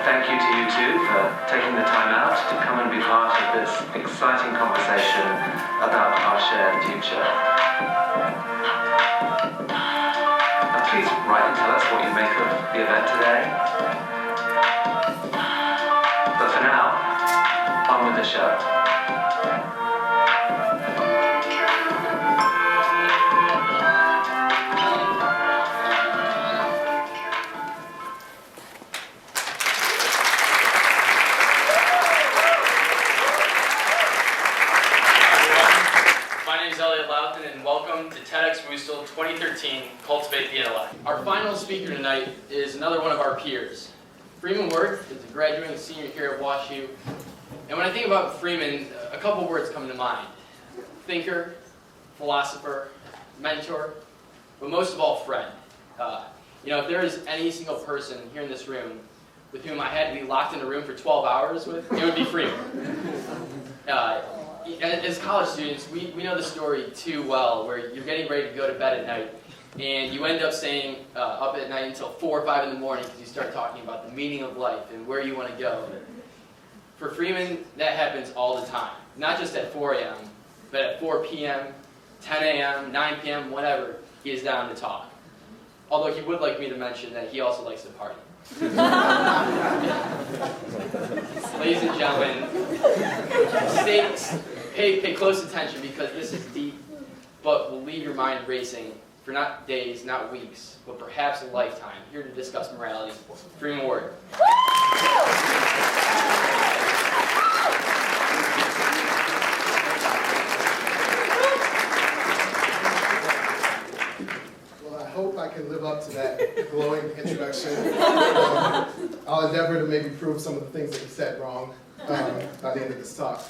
thank you to you two for taking the time out to come and be part of this exciting conversation about our shared future. Now please write and tell us what you make of the event today. But for now, on with the show. And welcome to TEDx WUSTL 2013 Cultivate the Intellect. Our final speaker tonight is another one of our peers. Freeman Word is a graduating senior here at WashU. And when I think about Freeman, a couple words come to mind. Thinker, philosopher, mentor, but most of all, friend. If there is any single person here in this room with whom I had to be locked in a room for 12 hours with, it would be Freeman. As college students, we know the story too well, where you're getting ready to go to bed at night, and you end up staying up at night until 4 or 5 in the morning because you start talking about the meaning of life and where you want to go. For Freeman, that happens all the time. Not just at 4 a.m., but at 4 p.m., 10 a.m., 9 p.m., whatever, he is down to talk. Although he would like me to mention that he also likes to party. Ladies and gentlemen, pay close attention because this is deep, but will leave your mind racing for not days, not weeks, but perhaps a lifetime. Here to discuss morality, Freeman Word. Well, I hope I can live up to that glowing introduction. I'll endeavor to maybe prove some of the things that you said wrong by the end of this talk.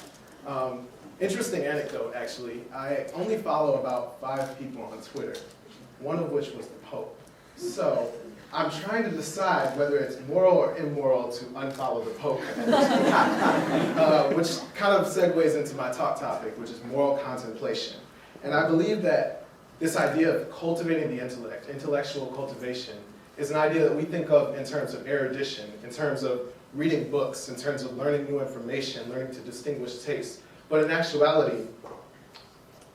Interesting anecdote, actually. I only follow about 5 people on Twitter, one of which was the Pope. So I'm trying to decide whether it's moral or immoral to unfollow the Pope, which kind of segues into my talk topic, which is moral contemplation. And I believe that this idea of cultivating the intellect, intellectual cultivation, is an idea that we think of in terms of erudition, in terms of reading books, in terms of learning new information, learning to distinguish tastes. But in actuality,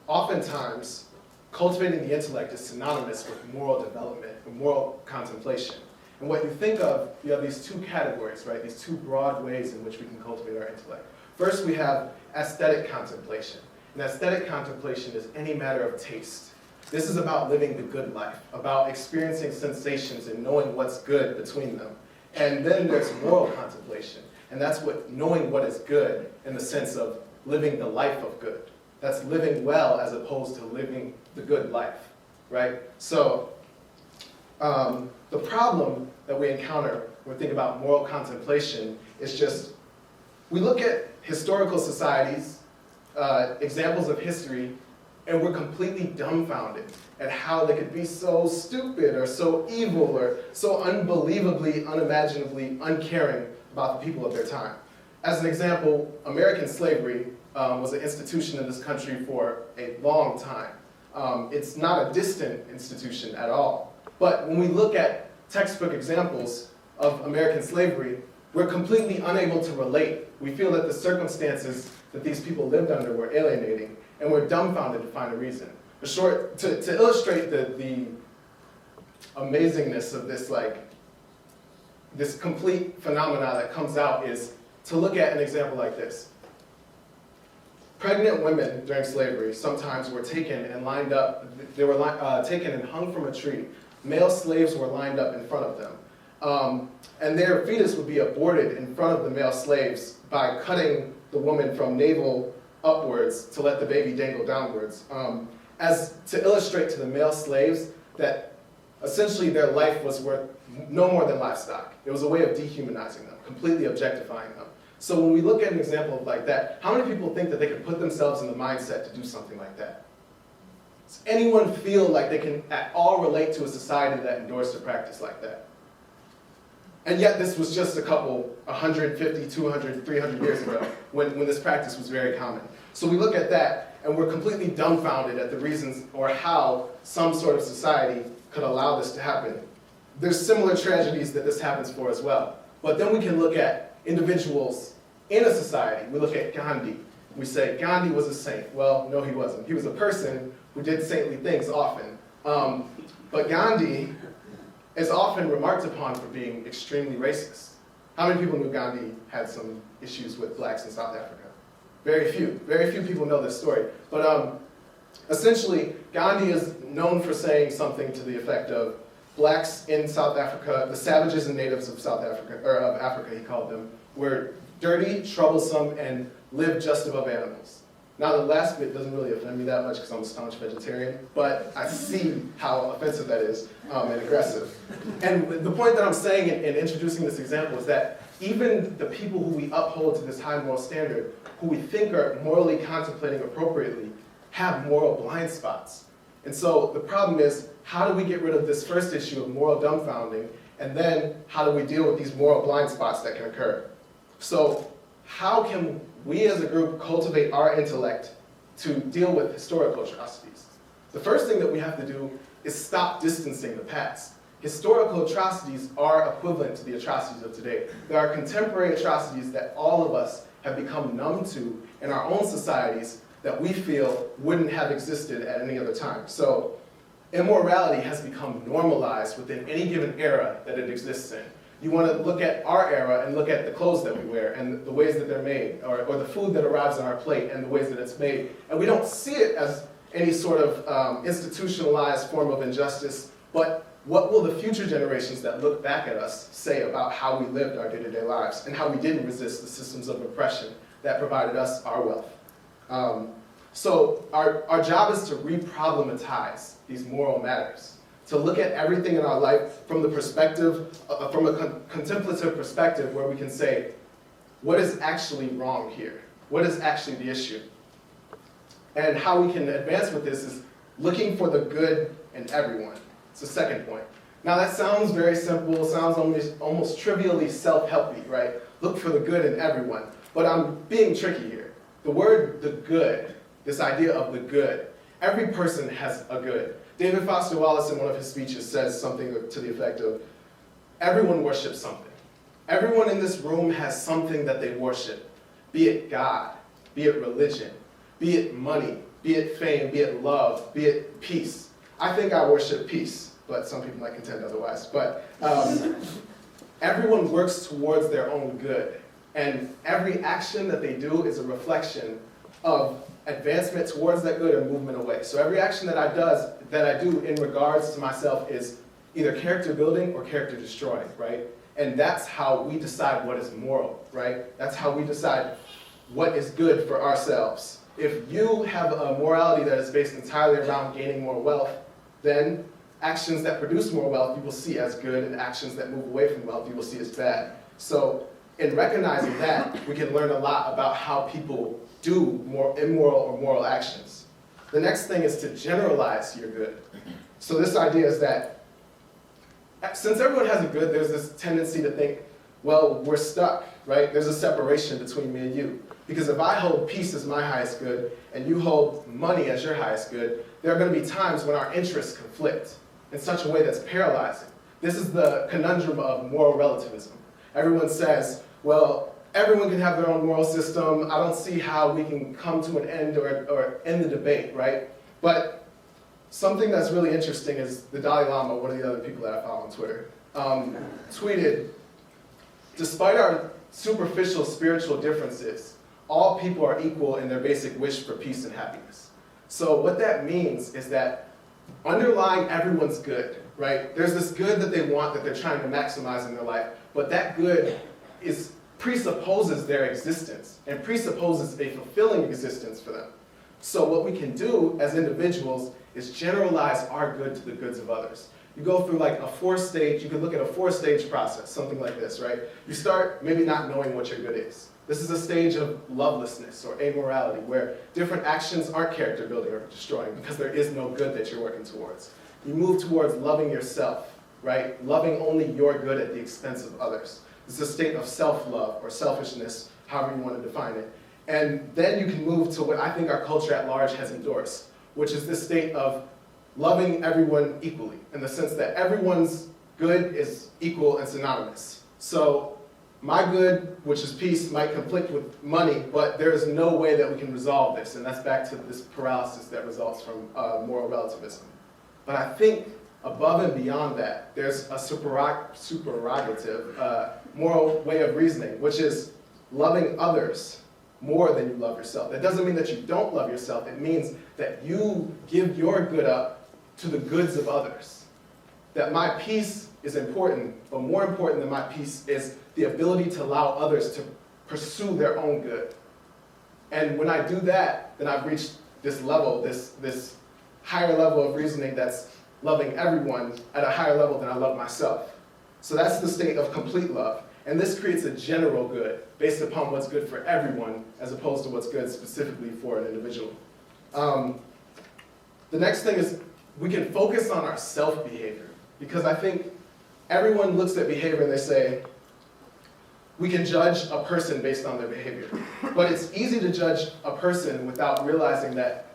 oftentimes, cultivating the intellect is synonymous with moral development and moral contemplation. And what you think of, you have these 2 categories, right? These 2 broad ways in which we can cultivate our intellect. First, we have aesthetic contemplation. And aesthetic contemplation is any matter of taste. This is about living the good life, about experiencing sensations and knowing what's good between them. And then there's moral contemplation. And that's knowing what is good in the sense of living the life of good. That's living well as opposed to living the good life, right? So the problem that we encounter when we think about moral contemplation is just, we look at historical societies, examples of history, and we're completely dumbfounded at how they could be so stupid or so evil or so unbelievably, unimaginably uncaring about the people of their time. As an example, American slavery was an institution in this country for a long time. It's not a distant institution at all. But when we look at textbook examples of American slavery, we're completely unable to relate. We feel that the circumstances that these people lived under were alienating, and we're dumbfounded to find a reason. To illustrate the amazingness of this complete phenomena that comes out is to look at an example like this. Pregnant women during slavery sometimes were taken and lined up. They were taken and hung from a tree. Male slaves were lined up in front of them. And their fetus would be aborted in front of the male slaves by cutting the woman from navel upwards to let the baby dangle downwards. As to illustrate to the male slaves that essentially their life was worth no more than livestock. It was a way of dehumanizing them, completely objectifying them. So when we look at an example like that, how many people think that they could put themselves in the mindset to do something like that? Does anyone feel like they can at all relate to a society that endorsed a practice like that? And yet this was just a couple, 150, 200, 300 years ago, when this practice was very common. So we look at that, and we're completely dumbfounded at the reasons or how some sort of society could allow this to happen. There's similar tragedies that this happens for as well. But then we can look at individuals in a society. We look at Gandhi. We say, Gandhi was a saint. Well, no, he wasn't. He was a person who did saintly things often. But Gandhi is often remarked upon for being extremely racist. How many people knew Gandhi had some issues with blacks in South Africa? Very few. Very few people know this story. But essentially, Gandhi is known for saying something to the effect of, blacks in South Africa, the savages and natives of South Africa, or of Africa, he called them, were dirty, troublesome, and lived just above animals. Now, the last bit doesn't really offend me that much because I'm a staunch vegetarian, but I see how offensive that is and aggressive. And the point that I'm saying in introducing this example is that even the people who we uphold to this high moral standard, who we think are morally contemplating appropriately, have moral blind spots. And so the problem is, how do we get rid of this first issue of moral dumbfounding, and then how do we deal with these moral blind spots that can occur? So how can we as a group cultivate our intellect to deal with historical atrocities? The first thing that we have to do is stop distancing the past. Historical atrocities are equivalent to the atrocities of today. There are contemporary atrocities that all of us have become numb to in our own societies that we feel wouldn't have existed at any other time. So immorality has become normalized within any given era that it exists in. You want to look at our era and look at the clothes that we wear and the ways that they're made, or the food that arrives on our plate and the ways that it's made. And we don't see it as any sort of institutionalized form of injustice, but what will the future generations that look back at us say about how we lived our day-to-day lives and how we didn't resist the systems of oppression that provided us our wealth? So our job is to re-problematize these moral matters, to look at everything in our life from the perspective, from a contemplative perspective, where we can say, what is actually wrong here? What is actually the issue? And how we can advance with this is looking for the good in everyone. It's the second point. Now that sounds very simple, sounds almost trivially self-helpy, right? Look for the good in everyone. But I'm being tricky here. The word the good, this idea of the good, every person has a good. David Foster Wallace in one of his speeches says something to the effect of, everyone worships something. Everyone in this room has something that they worship, be it God, be it religion, be it money, be it fame, be it love, be it peace. I think I worship peace, but some people might contend otherwise. But everyone works towards their own good. And every action that they do is a reflection of advancement towards that good or movement away. So every action that I do in regards to myself is either character building or character destroying, right? And that's how we decide what is moral, right? That's how we decide what is good for ourselves. If you have a morality that is based entirely around gaining more wealth, then actions that produce more wealth you will see as good, and actions that move away from wealth you will see as bad. So in recognizing that, we can learn a lot about how people do more immoral or moral actions. The next thing is to generalize your good. So this idea is that since everyone has a good, there's this tendency to think, well, we're stuck, right? There's a separation between me and you. Because if I hold peace as my highest good, and you hold money as your highest good, there are going to be times when our interests conflict in such a way that's paralyzing. This is the conundrum of moral relativism. Everyone says, well, everyone can have their own moral system. I don't see how we can come to an end or end the debate, right? But something that's really interesting is the Dalai Lama, one of the other people that I follow on Twitter, tweeted, despite our superficial spiritual differences, all people are equal in their basic wish for peace and happiness. So what that means is that underlying everyone's good, right? There's this good that they want that they're trying to maximize in their life, but that good presupposes their existence and presupposes a fulfilling existence for them. So what we can do as individuals is generalize our good to the goods of others. You go through like a you could look at a 4-stage process, something like this, right? You start maybe not knowing what your good is. This is a stage of lovelessness or amorality, where different actions aren't character building or destroying because there is no good that you're working towards. You move towards loving yourself, right? Loving only your good at the expense of others. This is a state of self-love or selfishness, however you want to define it. And then you can move to what I think our culture at large has endorsed, which is this state of loving everyone equally, in the sense that everyone's good is equal and synonymous. So my good, which is peace, might conflict with money, but there is no way that we can resolve this, and that's back to this paralysis that results from moral relativism. But I think above and beyond that, there's a superrogative moral way of reasoning, which is loving others more than you love yourself. That doesn't mean that you don't love yourself. It means that you give your good up to the goods of others. That my peace is important, but more important than my peace is the ability to allow others to pursue their own good. And when I do that, then I've reached this level, this higher level of reasoning that's loving everyone at a higher level than I love myself. So that's the state of complete love. And this creates a general good based upon what's good for everyone as opposed to what's good specifically for an individual. The next thing is we can focus on our self-behavior, because I think everyone looks at behavior and they say, we can judge a person based on their behavior. But it's easy to judge a person without realizing that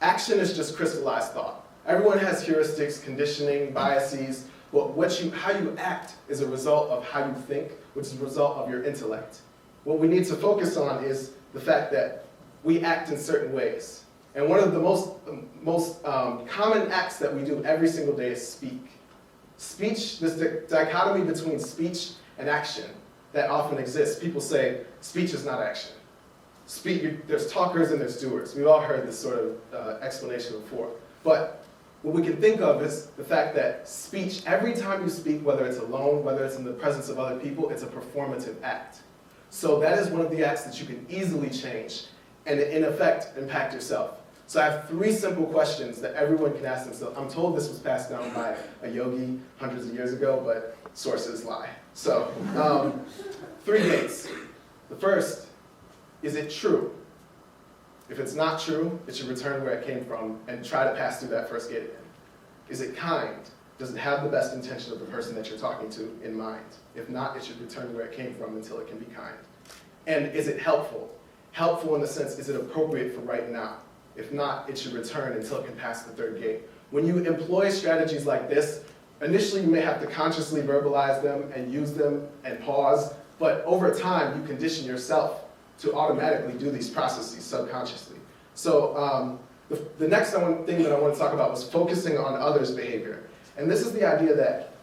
action is just crystallized thought. Everyone has heuristics, conditioning, biases, but how you act is a result of how you think, which is a result of your intellect. What we need to focus on is the fact that we act in certain ways. And one of the most common acts that we do every single day is speak. Speech, this dichotomy between speech and action that often exists. People say, speech is not action. There's talkers and there's doers. We've all heard this sort of explanation before. But what we can think of is the fact that speech, every time you speak, whether it's alone, whether it's in the presence of other people, it's a performative act. So that is one of the acts that you can easily change and in effect impact yourself. So I have 3 simple questions that everyone can ask themselves. I'm told this was passed down by a yogi hundreds of years ago, but sources lie. So 3 gates. The first, is it true? If it's not true, it should return where it came from and try to pass through that first gate again. Is it kind? Does it have the best intention of the person that you're talking to in mind? If not, it should return where it came from until it can be kind. And is it helpful? Helpful in the sense, is it appropriate for right now? If not, it should return until it can pass the 3rd gate. When you employ strategies like this, initially you may have to consciously verbalize them and use them and pause, but over time you condition yourself to automatically do these processes subconsciously. So the next thing that I want to talk about was focusing on others' behavior. And this is the idea that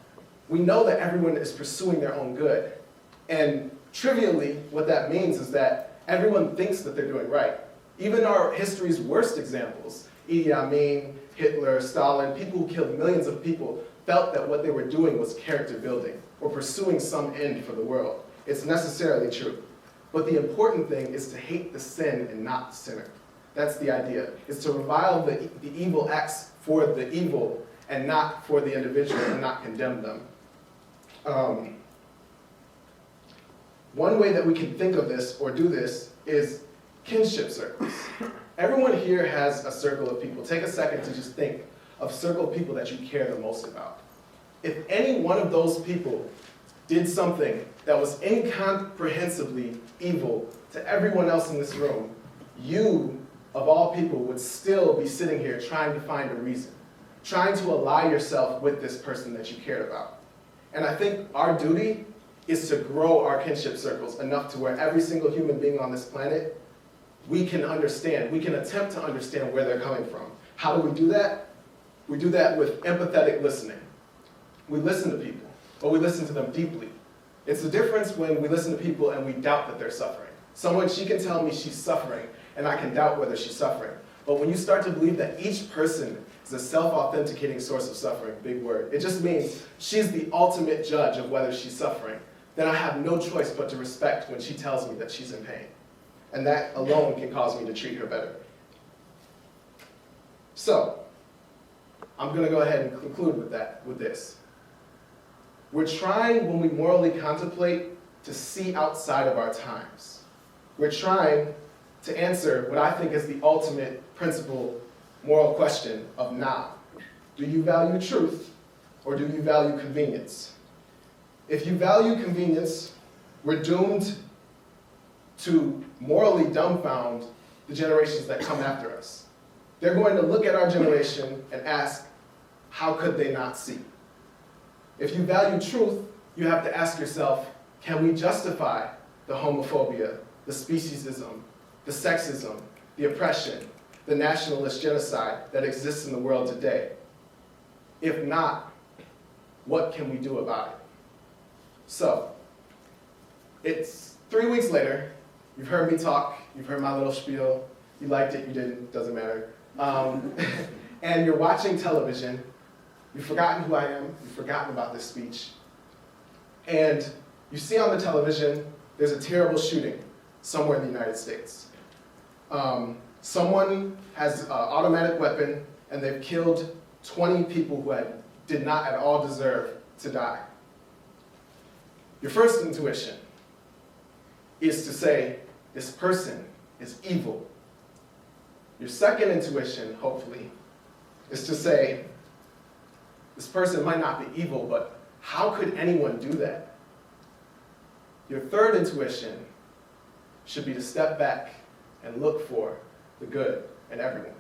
we know that everyone is pursuing their own good. And trivially, what that means is that everyone thinks that they're doing right. Even our history's worst examples, Idi Amin, Hitler, Stalin, people who killed millions of people, felt that what they were doing was character building or pursuing some end for the world. It's necessarily true. But the important thing is to hate the sin and not the sinner. That's the idea, is to revile the evil acts for the evil and not for the individual and not condemn them. One way that we can think of this or do this is kinship circles. Everyone here has a circle of people. Take a second to just think of a circle of people that you care the most about. If any one of those people did something that was incomprehensibly evil to everyone else in this room, you, of all people, would still be sitting here trying to find a reason, trying to ally yourself with this person that you cared about. And I think our duty is to grow our kinship circles enough to where every single human being on this planet, we can understand, we can attempt to understand where they're coming from. How do we do that? We do that with empathetic listening. We listen to people, but we listen to them deeply. It's the difference when we listen to people and we doubt that they're suffering. Someone, she can tell me she's suffering, and I can doubt whether she's suffering. But when you start to believe that each person is a self-authenticating source of suffering, big word, it just means she's the ultimate judge of whether she's suffering, then I have no choice but to respect when she tells me that she's in pain. And that alone can cause me to treat her better. So, I'm going to go ahead and conclude with this. We're trying, when we morally contemplate, to see outside of our times. We're trying to answer what I think is the ultimate principal moral question of now. Do you value truth, or do you value convenience? If you value convenience, we're doomed to morally dumbfound the generations that come after us. They're going to look at our generation and ask, how could they not see? If you value truth, you have to ask yourself, Can we justify the homophobia, the speciesism, the sexism, the oppression, the nationalist genocide that exists in the world today? If not, what can we do about it? So, it's 3 weeks later. You've heard me talk, you've heard my little spiel. You liked it, you didn't, doesn't matter. And you're watching television. You've forgotten who I am, you've forgotten about this speech. And you see on the television, there's a terrible shooting somewhere in the United States. Someone has an automatic weapon, and they've killed 20 people who did not at all deserve to die. Your first intuition is to say, this person is evil. Your second intuition, hopefully, is to say, this person might not be evil, but how could anyone do that? Your third intuition should be to step back and look for the good in everyone.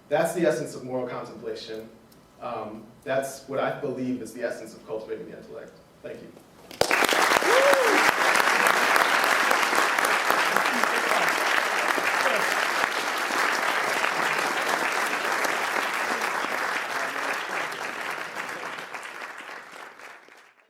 That's the essence of moral contemplation. That's what I believe is the essence of cultivating the intellect. Thank you.